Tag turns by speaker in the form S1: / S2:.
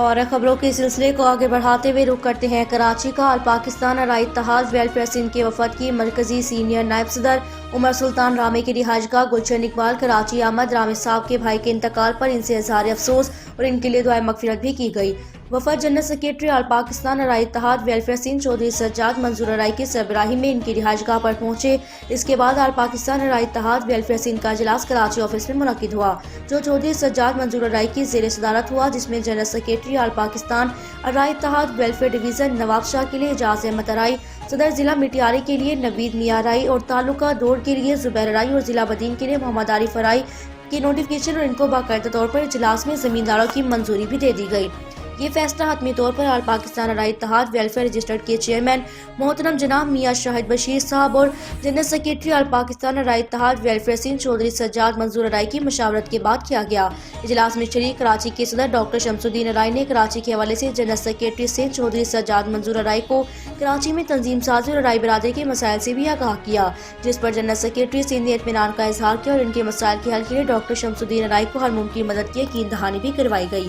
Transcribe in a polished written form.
S1: اور خبروں کے سلسلے کو آگے بڑھاتے ہوئے رخ کرتے ہیں کراچی کا۔ آل پاکستان ارائی اتحاد ویلفیئر سندھ کے وفد کی مرکزی سینئر نائب صدر عمر سلطان رامے کی رہائش گاہ گلشن اقبال کراچی آمد۔ رامے صاحب کے بھائی کے انتقال پر ان سے اظہار افسوس اور ان کے لیے دعائے مغفرت بھی کی گئی۔ وفد جنرل سیکرٹری آل پاکستان ارائی اتحاد ویلفیئر سندھ چودھری سجاد منظور ارائی کی سربراہی میں ان کی رہائش گاہ پر پہنچے۔ اس کے بعد آل پاکستان ارائی اتحاد ویلفیئر سندھ کا اجلاس کراچی آفس میں منعقد ہوا، جو چودھری سجاد منظور ارائی کی زیر صدارت ہوا، جس میں جنرل سیکرٹری آل پاکستان ارائی اتحاد ویلفیئر ڈویژن نواب شاہ کے لیے اعجاز احمد ارائی، صدر ضلع مٹیاری کے لیے نوید میاں ارائی اور تعلقہ دوڑ کے لیے زبیر ارائی اور ضلع بدین کے لیے محمد عارف ارائی کی نوٹیفکیشن اور ان کو باقاعدہ طور پر اجلاس میں زمینداروں کی منظوری بھی دے دی گئی۔ یہ فیصلہ حتمی طور پر آل پاکستان ارائی اتحاد ویلفیئر رجسٹرڈ کے چیئرمین محترم جناب میاں شاہد بشیر صاحب اور جنرل سیکرٹری آل پاکستان ارائی اتحاد ویلفیئر سندھ چودھری سجاد منظور ارائی کی مشاورت کے بعد کیا گیا۔ اجلاس میں شریک کراچی کے صدر ڈاکٹر شمس الدین ارائی نے کراچی کے حوالے سے جنرل سیکرٹری سندھ چودھری سجاد منظور ارائی کو کراچی میں تنظیم سازی اور ارائی برادری کے مسائل سے بھی آگاہ کیا، جس پر جنرل سیکرٹری سندھ نے اطمینان کا اظہار کیا اور ان کے مسائل کے حل کے لیے ڈاکٹر شمس الدین ارائی کو ہر ممکن مدد کی یقین دہانی بھی کروائی گئی۔